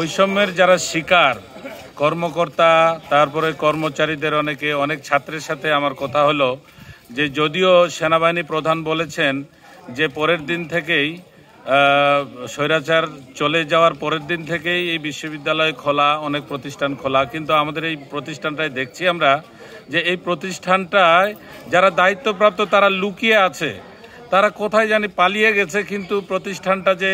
বৈষম্যের যারা শিকার কর্মকর্তা তারপরে কর্মচারীদের অনেক ছাত্রের সাথে আমার কথা হলো যে যদিও সেনাবাহিনী প্রধান বলেছেন যে পরের দিন থেকেই স্বৈরাচার চলে যাওয়ার পরের দিন থেকেই এই বিশ্ববিদ্যালয় খোলা, অনেক প্রতিষ্ঠান খোলা, কিন্তু আমাদের এই প্রতিষ্ঠানটায় দেখছি আমরা যে এই প্রতিষ্ঠানটায় যারা দায়িত্বপ্রাপ্ত তারা লুকিয়ে আছে, তারা কোথায় জানি পালিয়ে গেছে, কিন্তু প্রতিষ্ঠানটা যে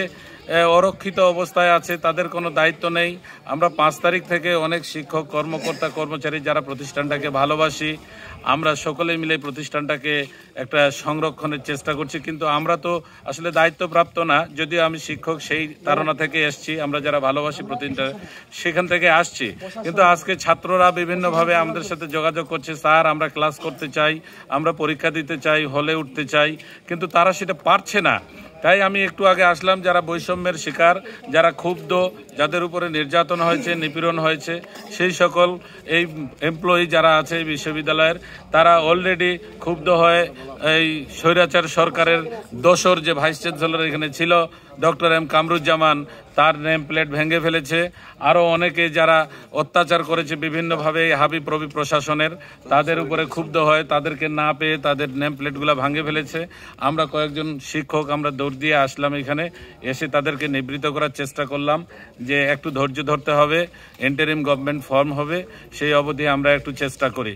অরক্ষিত অবস্থায় আছে তাদের কোনো দায়িত্ব নেই। আমরা 5 তারিখ থেকে অনেক শিক্ষক, কর্মকর্তা, কর্মচারী যারা প্রতিষ্ঠানটাকে ভালোবাসি, আমরা সকলে মিলে প্রতিষ্ঠানটাকে একটা সংরক্ষণের চেষ্টা করছি, কিন্তু আমরা তো আসলে দায়িত্বপ্রাপ্ত না, যদিও আমি শিক্ষক সেই ধারণা থেকে এসছি, আমরা যারা ভালোবাসি প্রতিষ্ঠান সেখান থেকে আসছি। কিন্তু আজকে ছাত্ররা বিভিন্নভাবে আমাদের সাথে যোগাযোগ করছে, স্যার আমরা ক্লাস করতে চাই, আমরা পরীক্ষা দিতে চাই, হলে উঠতে চাই, কিন্তু তারা সেটা পারছে না। তাই আমি একটু আগে আসলাম, যারা বৈষম্যের শিকার, যারা ক্ষুব্ধ, যাদের উপরে নির্যাতন হয়েছে, নিপীড়ন হয়েছে, সেই সকল এই এমপ্লয়ি যারা আছে এই বিশ্ববিদ্যালয়ের, তারা অলরেডি ক্ষুব্ধ হয়ে এই স্বৈরাচার সরকারের দোসর যে ভাইস চ্যান্সেলর এখানে ছিল ডক্টর এম কামরুজ্জামান, তার নেম প্লেট ভেঙে ফেলেছে। আরও অনেকে যারা অত্যাচার করেছে বিভিন্নভাবে হাবি প্রবি প্রশাসনের, তাদের উপরে ক্ষুব্ধ হয়, তাদেরকে না পেয়ে তাদের নেম প্লেটগুলো ভাঙে ফেলেছে। আমরা কয়েকজন শিক্ষক আমরা দৌড় দিয়ে আসলাম, এখানে এসে তাদেরকে নিবৃত করার চেষ্টা করলাম যে একটু ধৈর্য ধরতে হবে, ইন্টারিম গভর্নমেন্ট ফর্ম হবে, সেই অবধি আমরা একটু চেষ্টা করি,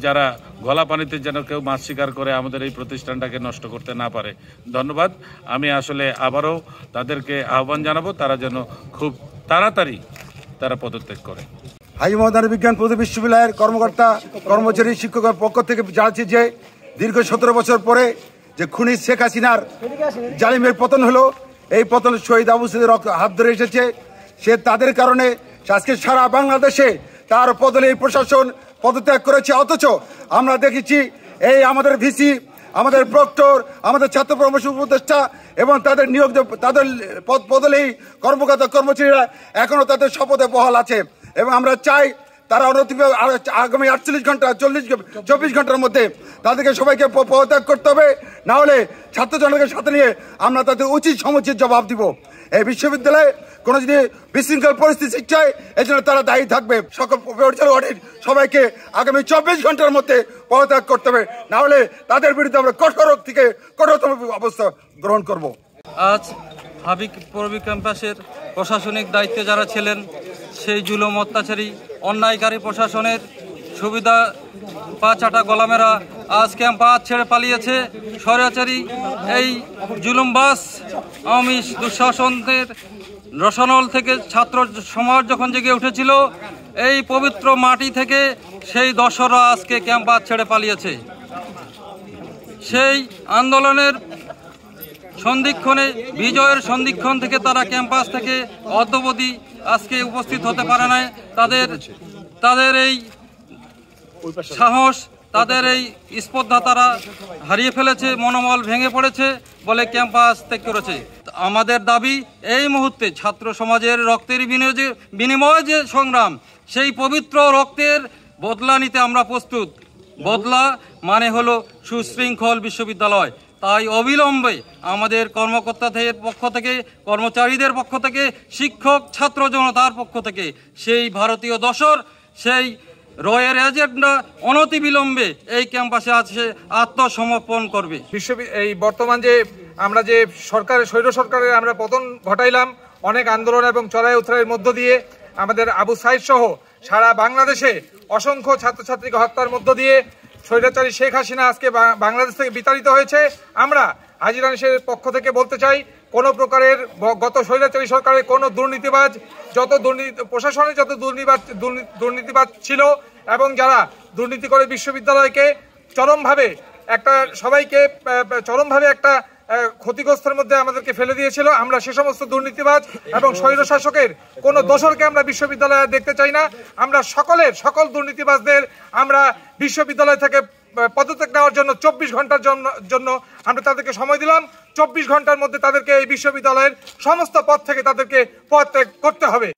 যারা গলা পানিতে যেন কেউ মাছ শিকার করে আমাদের এই প্রতিষ্ঠানটাকে নষ্ট করতে না পারে। ধন্যবাদ। আমি আসলে আবারও তাদেরকে আহ্বান জানাবো, তারা যেন খুব তাড়াতাড়ি তারা পদত্যাগ করে। হাজী মোহাম্মদ বিজ্ঞান প্রযুক্তি বিশ্ববিদ্যালয়ের কর্মকর্তা, কর্মচারী, শিক্ষকের পক্ষ থেকে জানাচ্ছি যে দীর্ঘ 17 বছর পরে যে খুনি শেখ হাসিনার জালিমের পতন হলো, এই পতন শহীদ আবু সাঈদের হাত ধরে এসেছে। সে তাদের কারণে আজকে সারা বাংলাদেশে তার বদলে এই প্রশাসন পদত্যাগ করেছে। অথচ আমরা দেখেছি এই আমাদের ভিসি, আমাদের প্রক্টর, আমাদের ছাত্র পরামর্শ উপদেষ্টা এবং তাদের নিয়োগ, তাদের পদ বদলেই কর্মকর্তা কর্মচারীরা এখনো তাদের শপথে বহাল আছে। এবং আমরা চাই তারা আগামী 48 ঘন্টা 24 ঘন্টার মধ্যে তাদেরকে সবাইকে পদত্যাগ করতে হবে, না হলে ছাত্র জনতাকে সাথে নিয়ে আমরা তাদের উচিত সমুচিত জবাব দিব। এই বিশ্ববিদ্যালয়ে কোনো যদি বিশৃঙ্খল পরিস্থিতি সৃষ্টি হয়, এই জন্য তারা দায়ী থাকবে। সকল পরিচালক সবাইকে আগামী 24 ঘন্টার মধ্যে পদত্যাগ করতে হবে, না হলে তাদের বিরুদ্ধে আমরা কঠোরতম অবস্থা গ্রহণ করব। আজ হাবিব প্রবি ক্যাম্পাসের প্রশাসনিক দায়িত্বে যারা ছিলেন, সেই জুলুম অত্যাচারী অন্যায়কারী প্রশাসনের সুবিধা পাচাটা গোলামেরা আজ ক্যাম্পাস ছেড়ে পালিয়েছে। স্বৈরাচারী এই জুলুমবাস আওয়ামী দুঃশাসনদের রসনল থেকে ছাত্র সমাজ যখন জেগে উঠেছিল, এই পবিত্র মাটি থেকে সেই দশরা আজকে ক্যাম্পাস ছেড়ে পালিয়েছে। সেই আন্দোলনের সন্ধিক্ষণে, বিজয়ের সন্ধিক্ষণ থেকে তারা ক্যাম্পাস থেকে অদ্যাবধি আজকে উপস্থিত হতে পারে না। তাদের এই সাহস, তাদের এই স্পর্ধা তারা হারিয়ে ফেলেছে, মনোবল ভেঙে পড়েছে বলে ক্যাম্পাস ত্যাগ করেছে। আমাদের দাবি, এই মুহূর্তে ছাত্র সমাজের রক্তের বিনিময়ে যে সংগ্রাম, সেই পবিত্র রক্তের বদলা নিতে আমরা প্রস্তুত। বদলা মানে হলো সুশৃঙ্খল বিশ্ববিদ্যালয়। তাই অবিলম্বে আমাদের কর্মকর্তাদের পক্ষ থেকে, কর্মচারীদের পক্ষ থেকে, শিক্ষক ছাত্র জনতার পক্ষ থেকে সেই ভারতীয় দশর, সেই রয়ের এজেন্ডা অনতিবিলম্বে এই ক্যাম্পাসে আছে আত্মসমর্পণ করবে। এই বর্তমান যে আমরা যে স্বৈর সরকারের আমরা পতন ঘটাইলাম, অনেক আন্দোলন এবং চড়াই উতরাইয়ের মধ্য দিয়ে আমাদের আবু সাঈদ সহ সারা বাংলাদেশে অসংখ্য ছাত্রছাত্রীকে হত্যার মধ্য দিয়ে স্বৈরাচারী শেখ হাসিনা আজকে বাংলাদেশ থেকে বিতাড়িত হয়েছে। আমরা হাজী রানীশের পক্ষ থেকে বলতে চাই, কোনো প্রকারের গত স্বৈরাচারী সরকারের কোনো দুর্নীতিবাজ, প্রশাসনের যত দুর্নীতিবাজ ছিল এবং যারা দুর্নীতি করে বিশ্ববিদ্যালয়কে চরমভাবে একটা ক্ষতিগ্রস্তের মধ্যে আমাদেরকে ফেলে দিয়েছিল, আমরা সে সমস্ত দুর্নীতিবাজ এবং স্বৈরশাসকের কোনো দোসরকে আমরা বিশ্ববিদ্যালয়ে দেখতে চাই না। আমরা সকল দুর্নীতিবাজদের আমরা বিশ্ববিদ্যালয় থেকে পদত্যাগ নেওয়ার জন্য 24 ঘন্টার জন্য আমরা তাদেরকে সময় দিলাম। 24 ঘন্টার মধ্যে তাদেরকে এই বিশ্ববিদ্যালয়ের সমস্ত পদ থেকে তাদেরকে পদত্যাগ করতে হবে।